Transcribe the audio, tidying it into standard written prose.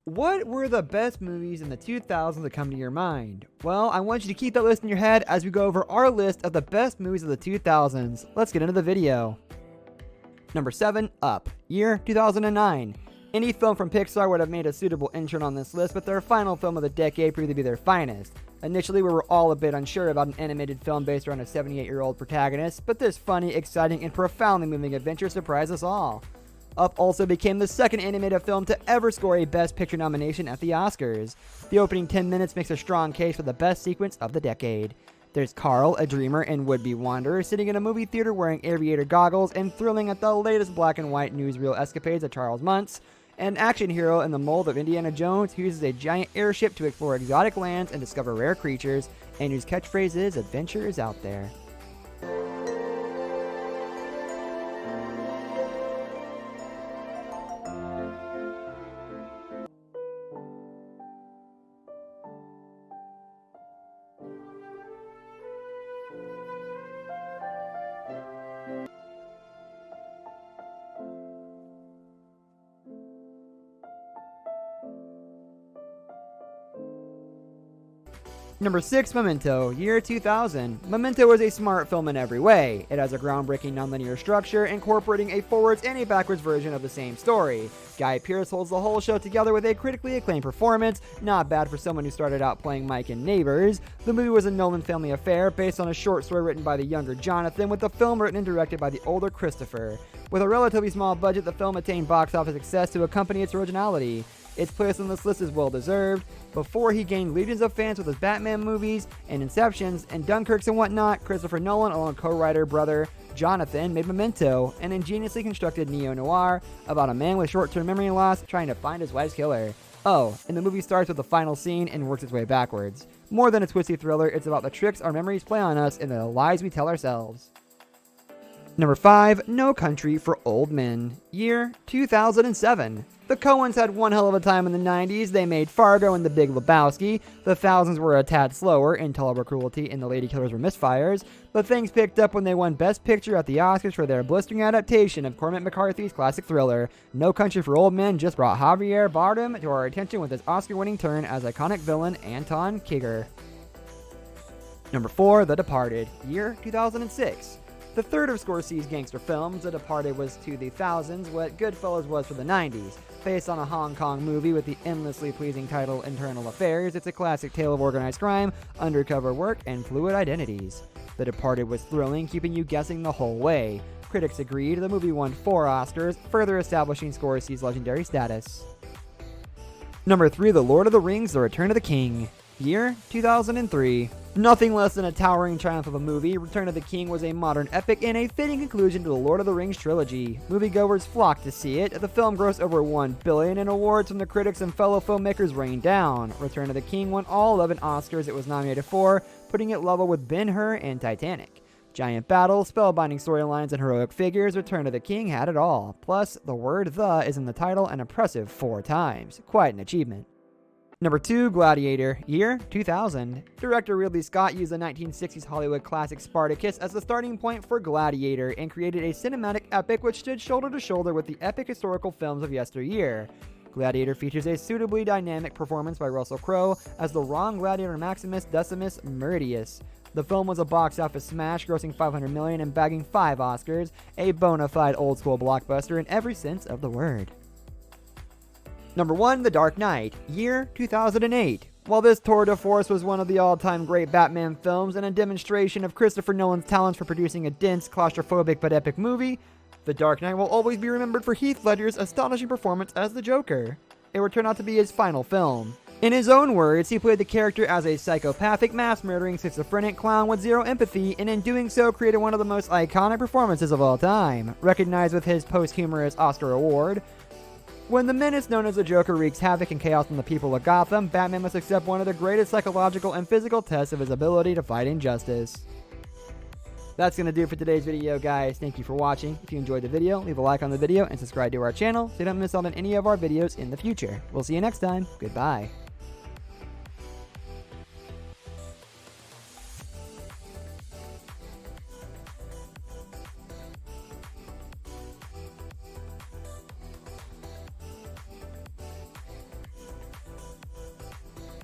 What were the best movies in the 2000s that come to your mind? Well, I want you to keep that list in your head as we go over our list of the best movies of the 2000s. Let's get into the video. Number 7, Up, year 2009. Any film from Pixar would have made a suitable entrant on this list, but their final film of the decade proved to be their finest. Initially, we were all a bit unsure about an animated film based around a 78-year-old protagonist, but this funny, exciting, and profoundly moving adventure surprised us all. Up also became the second animated film to ever score a Best Picture nomination at the Oscars. The opening 10 minutes makes a strong case for the best sequence of the decade. There's Carl, a dreamer and would-be wanderer, sitting in a movie theater wearing aviator goggles and thrilling at the latest black and white newsreel escapades of Charles Muntz, an action hero in the mold of Indiana Jones who uses a giant airship to explore exotic lands and discover rare creatures, and whose catchphrase is, "Adventure is out there." Number 6, Memento, year 2000. Memento is a smart film in every way. It has a groundbreaking nonlinear structure, incorporating a forwards and a backwards version of the same story. Guy Pearce holds the whole show together with a critically acclaimed performance, not bad for someone who started out playing Mike in Neighbors. The movie was a Nolan family affair, based on a short story written by the younger Jonathan, with the film written and directed by the older Christopher. With a relatively small budget, the film attained box office success to accompany its originality. Its place on this list is well deserved. Before he gained legions of fans with his Batman movies and Inceptions and Dunkirks and whatnot, Christopher Nolan, along with co-writer brother Jonathan, made Memento, an ingeniously constructed neo-noir about a man with short-term memory loss trying to find his wife's killer. Oh, and the movie starts with the final scene and works its way backwards. More than a twisty thriller, it's about the tricks our memories play on us and the lies we tell ourselves. Number 5, No Country for Old Men, year 2007. The Coens had one hell of a time in the 90s. They made Fargo and The Big Lebowski. The Thousands were a tad slower, Intolerable Cruelty and The Lady Killers were misfires, but things picked up when they won Best Picture at the Oscars for their blistering adaptation of Cormac McCarthy's classic thriller. No Country for Old Men just brought Javier Bardem to our attention with his Oscar-winning turn as iconic villain Anton Chigurh. Number 4, The Departed, year 2006. The third of Scorsese's gangster films, The Departed was to the thousands what Goodfellas was for the 90s. Based on a Hong Kong movie with the endlessly pleasing title Internal Affairs, it's a classic tale of organized crime, undercover work, and fluid identities. The Departed was thrilling, keeping you guessing the whole way. Critics agreed. The movie won 4 Oscars, further establishing Scorsese's legendary status. Number 3, The Lord of the Rings, The Return of the King, year 2003. Nothing less than a towering triumph of a movie, Return of the King was a modern epic and a fitting conclusion to the Lord of the Rings trilogy. Moviegoers flocked to see it. The film grossed over $1 billion, and awards from the critics and fellow filmmakers rained down. Return of the King won all 11 Oscars it was nominated for, putting it level with Ben-Hur and Titanic. Giant battles, spellbinding storylines, and heroic figures, Return of the King had it all. Plus, the word "the" is in the title an impressive 4 times. Quite an achievement. Number 2, Gladiator, year 2000. Director Ridley Scott used the 1960s Hollywood classic Spartacus as the starting point for Gladiator and created a cinematic epic which stood shoulder to shoulder with the epic historical films of yesteryear. Gladiator features a suitably dynamic performance by Russell Crowe as the wrong gladiator Maximus Decimus Meridius. The film was a box office smash, grossing $500 million and bagging 5 Oscars, a bona fide old school blockbuster in every sense of the word. Number 1, The Dark Knight, year 2008. While this tour de force was one of the all-time great Batman films and a demonstration of Christopher Nolan's talents for producing a dense, claustrophobic but epic movie, The Dark Knight will always be remembered for Heath Ledger's astonishing performance as the Joker. It would turn out to be his final film. In his own words, he played the character as a psychopathic, mass-murdering, schizophrenic clown with zero empathy, and in doing so created one of the most iconic performances of all time, recognized with his posthumous Oscar award. When the menace known as the Joker wreaks havoc and chaos on the people of Gotham, Batman must accept one of the greatest psychological and physical tests of his ability to fight injustice. That's going to do it for today's video, guys. Thank you for watching. If you enjoyed the video, leave a like on the video and subscribe to our channel so you don't miss out on any of our videos in the future. We'll see you next time. Goodbye.